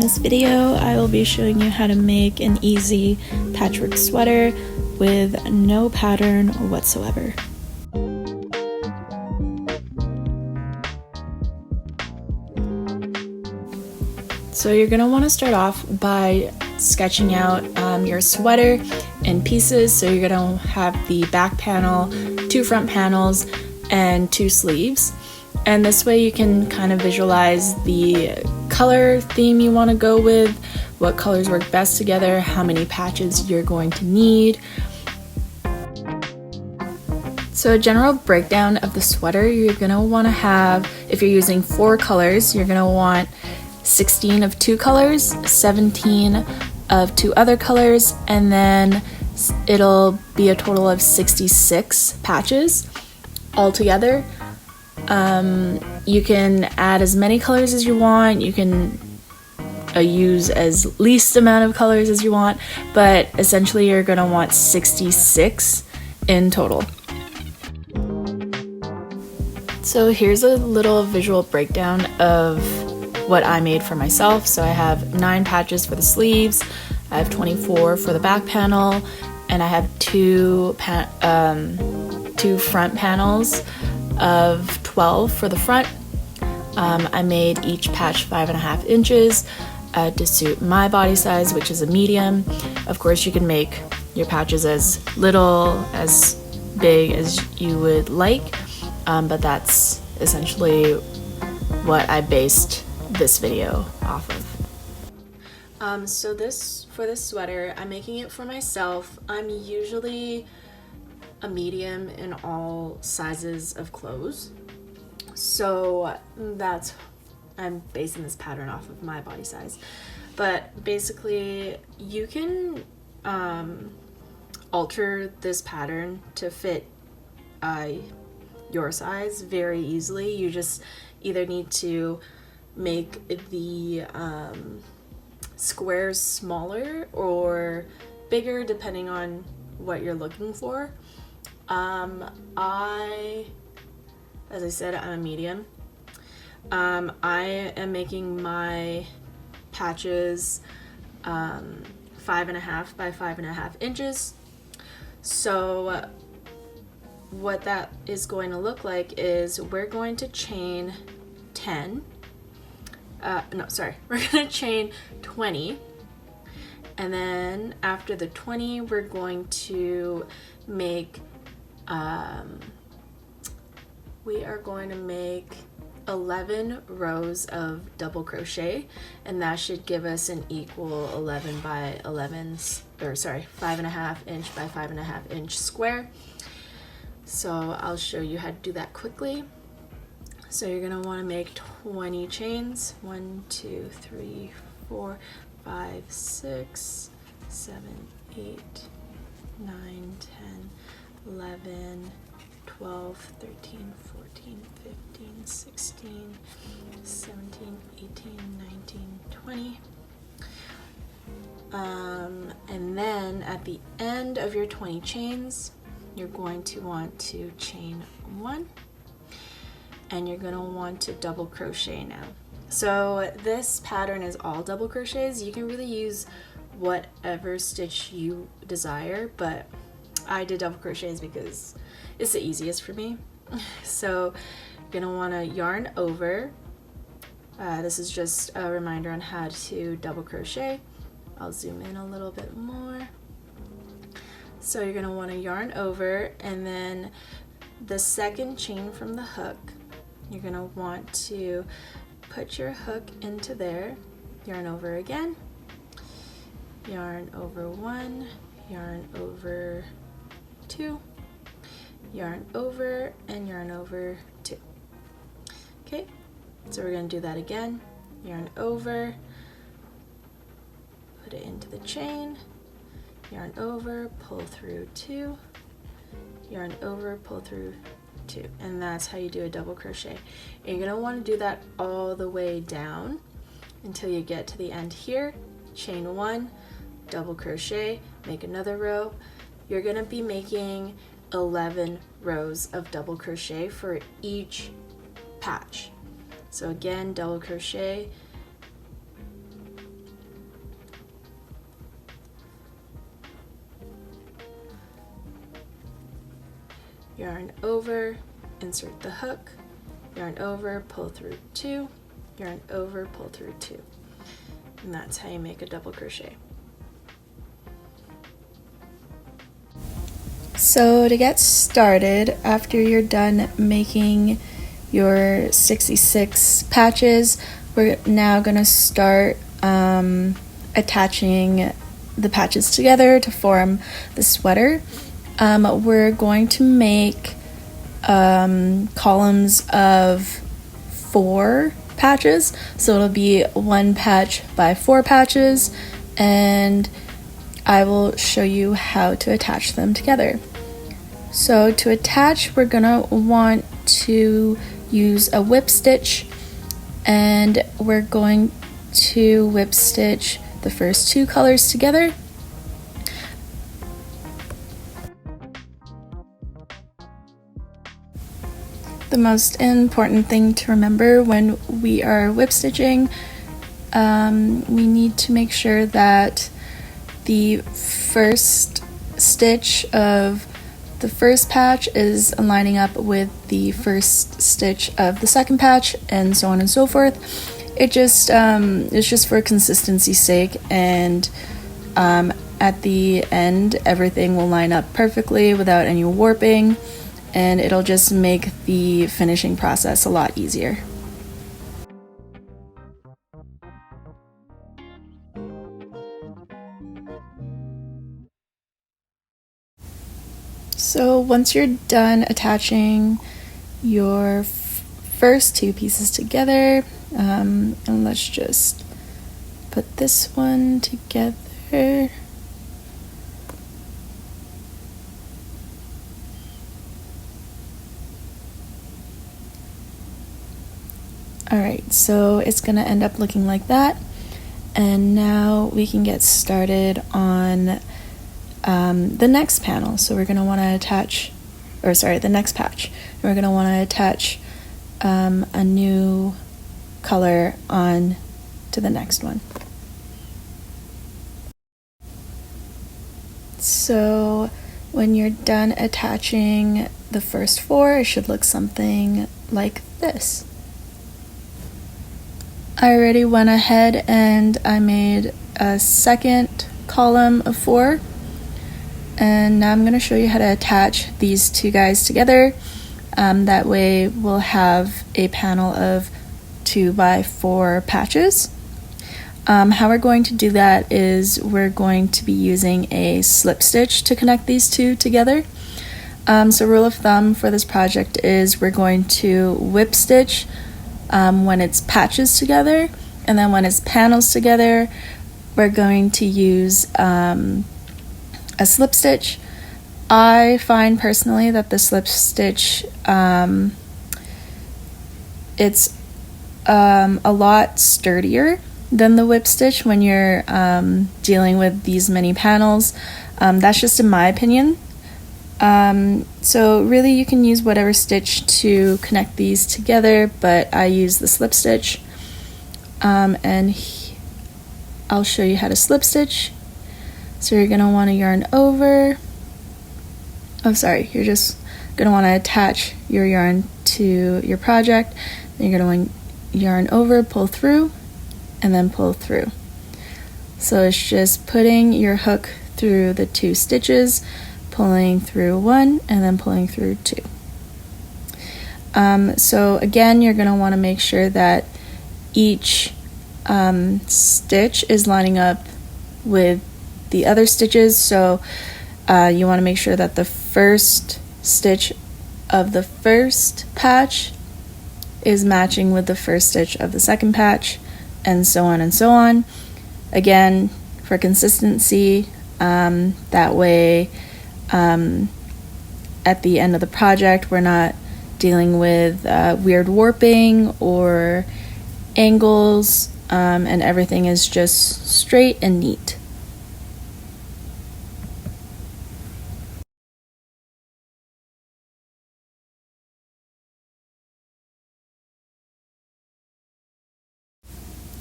this video, I will be showing you how to make an easy patchwork sweater with no pattern whatsoever. So you're going to want to start off by sketching out your sweater in pieces. So you're going to have the back panel, 2 front panels, and 2 sleeves. And this way you can kind of visualize the color theme you want to go with, what colors work best together, how many patches you're going to need. So a general breakdown of the sweater, you're going to want to have, if you're using 4 colors, you're going to want 16 of 2 colors, 17 of 2 other colors, and then it'll be a total of 66 patches altogether. You can add as many colors as you want, you can use as least amount of colors as you want, but essentially you're going to want 66 in total. So here's a little visual breakdown of what I made for myself. So I have 9 patches for the sleeves, I have 24 for the back panel, and I have 2 front panels of 12 for the front. I made each patch 5.5 inches to suit my body size, which is a medium. Of course, you can make your patches as little, as big as you would like, but that's essentially what I based this video off of. So for this sweater, I'm making it for myself. I'm usually a medium in all sizes of clothes, so I'm basing this pattern off of my body size. But basically you can alter this pattern to fit your size very easily. You just either need to make the squares smaller or bigger depending on what you're looking for. As I said, I'm a medium. I am making my patches 5.5 by 5.5 inches. So what that is going to look like is we're going to chain 10. We're going to chain 20. And then after the 20, we're going to make we are going to make 11 rows of double crochet, and that should give us an equal 11 by 11s, or sorry, 5.5 inch by 5.5 inch square. So I'll show you how to do that quickly. So you're going to want to make 20 chains. 1, 2, 3, 4, 5, 6, 7, 8, 9, 10, 11, 12, 13, 14, 15, 16, 17, 18, 19, 20. And then at the end of your 20 chains, you're going to want to chain 1, and you're going to want to double crochet now. So this pattern is all double crochets. You can really use whatever stitch you desire, but I did double crochets because it's the easiest for me. So you're gonna want to yarn over. This is just a reminder on how to double crochet. I'll zoom in a little bit more. So you're gonna want to yarn over, and then the second chain from the hook, you're gonna want to put your hook into there, yarn over again, yarn over 1, yarn over 2, yarn over, and yarn over 2. Okay, so we're going to do that again. Yarn over, put it into the chain, yarn over, pull through 2, yarn over, pull through 2, and that's how you do a double crochet. And you're going to want to do that all the way down until you get to the end here. Chain 1, double crochet, make another row. You're going to be making 11 rows of double crochet for each patch. So again, double crochet, yarn over, insert the hook, yarn over, pull through 2, yarn over, pull through 2. And that's how you make a double crochet. So to get started, after you're done making your 66 patches, we're now going to start attaching the patches together to form the sweater. We're going to make columns of 4 patches, so it'll be 1 patch by 4 patches, and I will show you how to attach them together. So to attach, we're gonna want to use a whip stitch, and we're going to whip stitch the first 2 colors together. The most important thing to remember when we are whip stitching, we need to make sure that the first stitch of the first patch is lining up with the first stitch of the second patch, and so on and so forth. It's just for consistency's sake, and at the end everything will line up perfectly without any warping, and it'll just make the finishing process a lot easier. So once you're done attaching your first 2 pieces together, and let's just put this one together. Alright, so it's going to end up looking like that, and now we can get started on the next panel. So we're going to want to attach, the next patch. We're going to want to attach a new color on to the next one. So when you're done attaching the first 4, it should look something like this. I already went ahead and I made a second column of 4. And now I'm going to show you how to attach these 2 guys together. That way we'll have a panel of 2 by 4 patches. How we're going to do that is we're going to be using a slip stitch to connect these 2 together. So rule of thumb for this project is we're going to whip stitch when it's patches together, and then when it's panels together, we're going to use a slip stitch. I find personally that the slip stitch, it's a lot sturdier than the whip stitch when you're dealing with these many panels. That's just in my opinion. So really you can use whatever stitch to connect these together, but I use the slip stitch, and I'll show you how to slip stitch. So you're going to want to yarn over, you're just going to want to attach your yarn to your project. Then you're going to want to yarn over, pull through, and then pull through. So it's just putting your hook through the 2 stitches, pulling through 1, and then pulling through 2. So again, you're going to want to make sure that each stitch is lining up with the other stitches. So you want to make sure that the first stitch of the first patch is matching with the first stitch of the second patch, and so on and so on. Again, for consistency, that way at the end of the project we're not dealing with weird warping or angles, and everything is just straight and neat.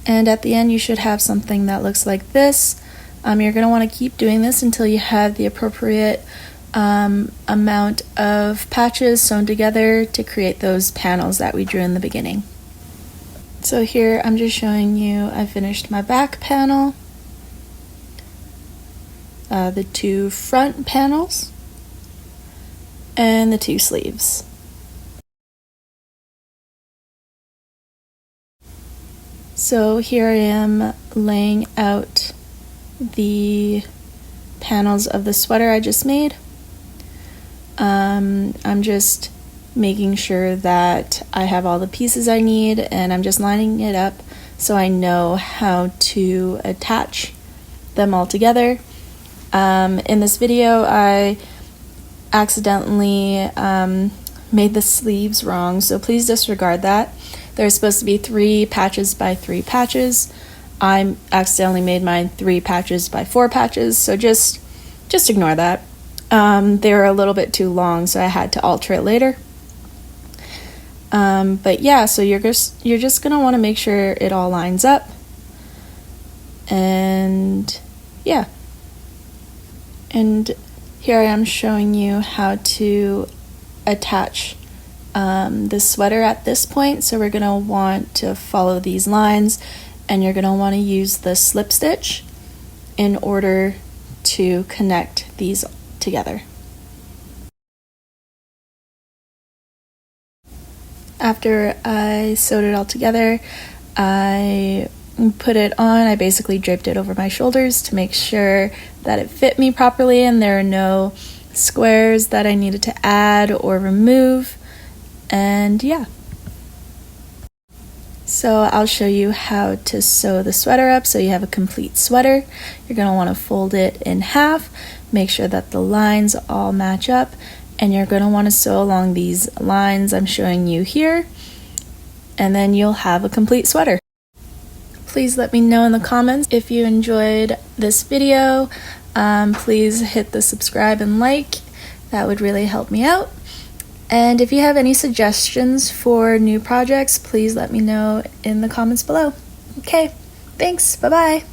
And at the end you should have something that looks like this. You're going to want to keep doing this until you have the appropriate amount of patches sewn together to create those panels that we drew in the beginning. So here I'm just showing you I finished my back panel, the 2 front panels, and the 2 sleeves. So here I am laying out the panels of the sweater I just made. I'm just making sure that I have all the pieces I need, and I'm just lining it up so I know how to attach them all together. In this video I accidentally made the sleeves wrong, so please disregard that. There's supposed to be 3 patches by 3 patches. I accidentally made mine 3 patches by 4 patches, so just ignore that. They were a little bit too long, so I had to alter it later. But yeah, so you're just gonna want to make sure it all lines up, and yeah. And here I am showing you how to attach the sweater at this point. So we're gonna want to follow these lines, and you're gonna want to use the slip stitch in order to connect these together. After I sewed it all together, I put it on. I basically draped it over my shoulders to make sure that it fit me properly and there are no squares that I needed to add or remove. And yeah. So I'll show you how to sew the sweater up so you have a complete sweater. You're going to want to fold it in half, make sure that the lines all match up, and you're going to want to sew along these lines I'm showing you here, and then you'll have a complete sweater. Please let me know in the comments if you enjoyed this video. Please hit the subscribe and like. That would really help me out. And if you have any suggestions for new projects, please let me know in the comments below. Okay, thanks, bye-bye.